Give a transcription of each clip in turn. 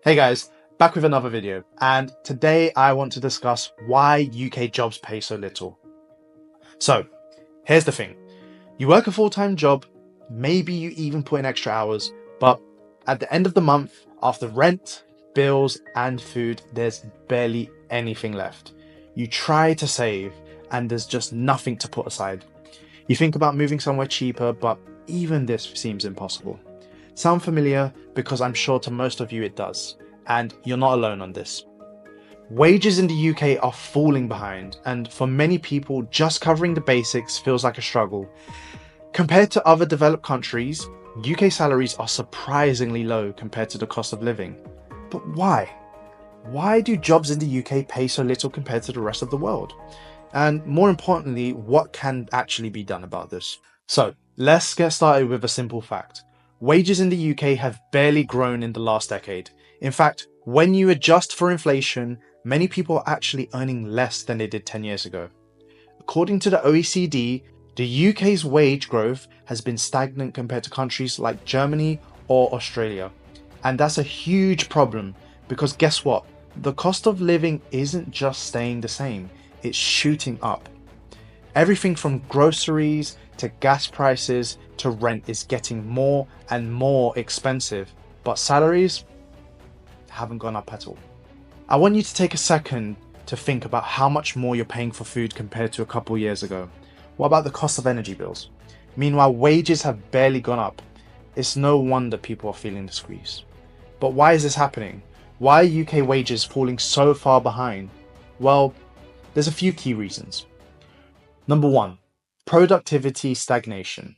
Hey guys, back with another video, and today I want to discuss why UK jobs pay so little. So, here's the thing. You work a full-time job, maybe you even put in extra hours, but at the end of the month, after rent, bills, and food, there's barely anything left. You try to save, and there's just nothing to put aside. You think about moving somewhere cheaper, but even this seems impossible. Sound familiar? Because I'm sure to most of you it does, and you're not alone on this. Wages in the UK are falling behind, and for many people, just covering the basics feels like a struggle. Compared to other developed countries, UK salaries are surprisingly low compared to the cost of living. But why? Why do jobs in the UK pay so little compared to the rest of the world? And more importantly, what can actually be done about this? So let's get started with a simple fact. Wages in the UK have barely grown in the last decade. In fact, when you adjust for inflation, many people are actually earning less than they did 10 years ago. According to the OECD, the UK's wage growth has been stagnant compared to countries like Germany or Australia. And that's a huge problem because guess what? The cost of living isn't just staying the same, it's shooting up. Everything from groceries to gas prices to rent is getting more and more expensive, but salaries haven't gone up at all. I want you to take a second to think about how much more you're paying for food compared to a couple years ago. What about the cost of energy bills? Meanwhile, wages have barely gone up. It's no wonder people are feeling the squeeze. But why is this happening? Why are UK wages falling so far behind? Well, there's a few key reasons. Number one, productivity stagnation.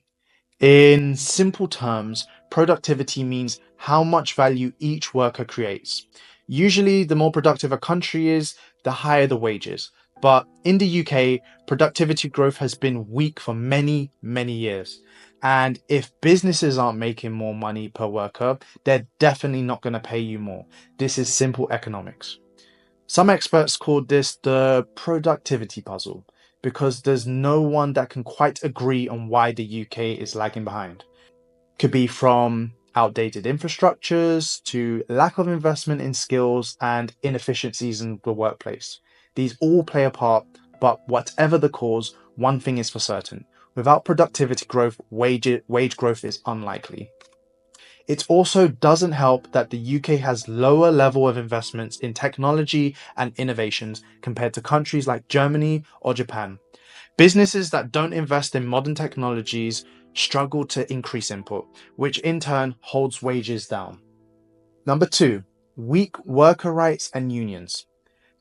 In simple terms, productivity means how much value each worker creates. Usually, the more productive a country is, the higher the wages. But in the UK, productivity growth has been weak for many, many years. And if businesses aren't making more money per worker, they're definitely not going to pay you more. This is simple economics. Some experts call this the productivity puzzle because there's no one that can quite agree on why the UK is lagging behind. Could be from outdated infrastructures to lack of investment in skills and inefficiencies in the workplace. These all play a part, but whatever the cause, one thing is for certain. Without productivity growth, wage growth is unlikely. It also doesn't help that the UK has lower level of investments in technology and innovations compared to countries like Germany or Japan. Businesses that don't invest in modern technologies struggle to increase input, which in turn holds wages down. Number two, weak worker rights and unions.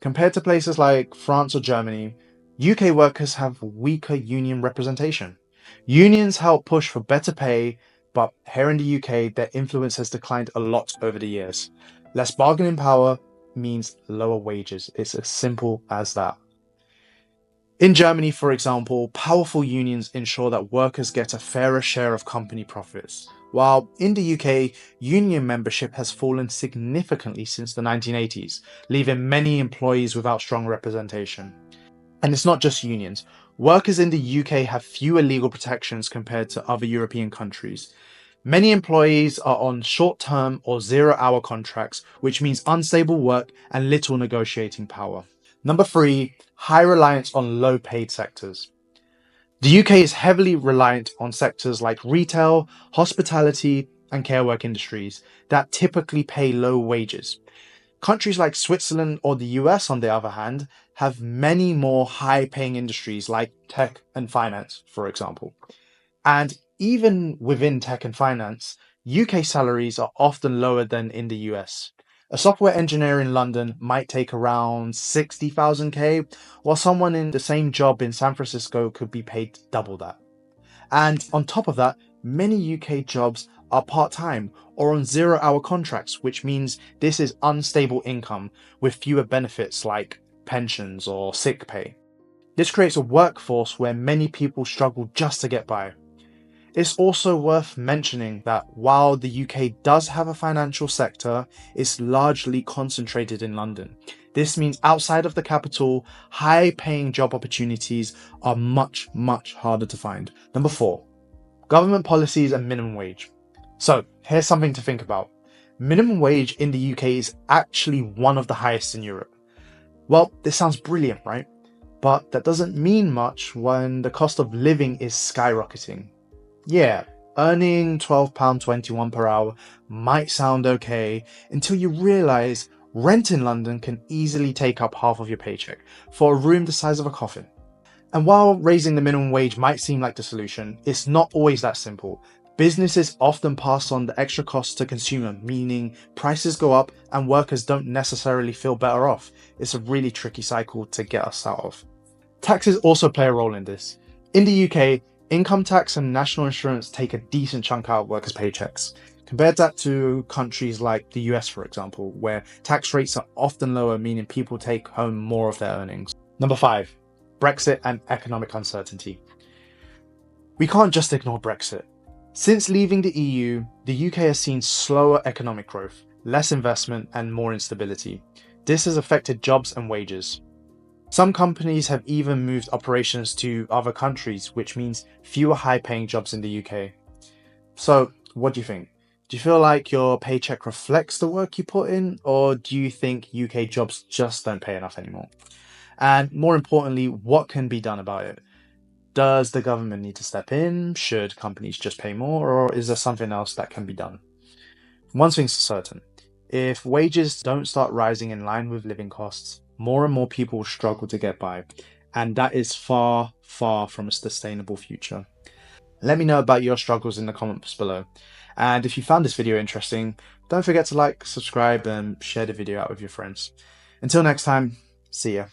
Compared to places like France or Germany, UK workers have weaker union representation. Unions help push for better pay, but here in the UK, their influence has declined a lot over the years. Less bargaining power means lower wages. It's as simple as that. In Germany, for example, powerful unions ensure that workers get a fairer share of company profits, while in the UK, union membership has fallen significantly since the 1980s, leaving many employees without strong representation. And it's not just unions. Workers in the UK have fewer legal protections compared to other European countries. Many employees are on short-term or zero-hour contracts, which means unstable work and little negotiating power. Number three, high reliance on low-paid sectors. The UK is heavily reliant on sectors like retail, hospitality, and care work industries that typically pay low wages. Countries like Switzerland or the US, on the other hand, have many more high-paying industries like tech and finance, for example. And even within tech and finance, UK salaries are often lower than in the US. A software engineer in London might take around 60,000 while someone in the same job in San Francisco could be paid double that. And on top of that, many UK jobs are part-time or on zero-hour contracts, which means this is unstable income with fewer benefits like pensions or sick pay. This creates a workforce where many people struggle just to get by. It's also worth mentioning that while the UK does have a financial sector, it's largely concentrated in London. This means outside of the capital, high-paying job opportunities are much, much harder to find. Number four, government policies and minimum wage. So here's something to think about. Minimum wage in the UK is actually one of the highest in Europe. Well, this sounds brilliant, right? But that doesn't mean much when the cost of living is skyrocketing. Yeah, earning £12.21 per hour might sound okay until you realize rent in London can easily take up half of your paycheck for a room the size of a coffin. And while raising the minimum wage might seem like the solution, it's not always that simple. Businesses often pass on the extra costs to consumer, meaning prices go up and workers don't necessarily feel better off. It's a really tricky cycle to get us out of. Taxes also play a role in this. In the UK, income tax and national insurance take a decent chunk out of workers' paychecks. Compared that to countries like the US, for example, where tax rates are often lower, meaning people take home more of their earnings. Number 5, Brexit and economic uncertainty. We can't just ignore Brexit. Since leaving the EU, the UK has seen slower economic growth, less investment, and more instability. This has affected jobs and wages. Some companies have even moved operations to other countries, which means fewer high-paying jobs in the UK. So, what do you think? Do you feel like your paycheck reflects the work you put in, or do you think UK jobs just don't pay enough anymore? And more importantly, what can be done about it? Does the government need to step in? Should companies just pay more, or is there something else that can be done? One thing's certain. If wages don't start rising in line with living costs, more and more people will struggle to get by, and that is far, far from a sustainable future. Let me know about your struggles in the comments below. And if you found this video interesting, don't forget to like, subscribe, and share the video out with your friends. Until next time, see ya.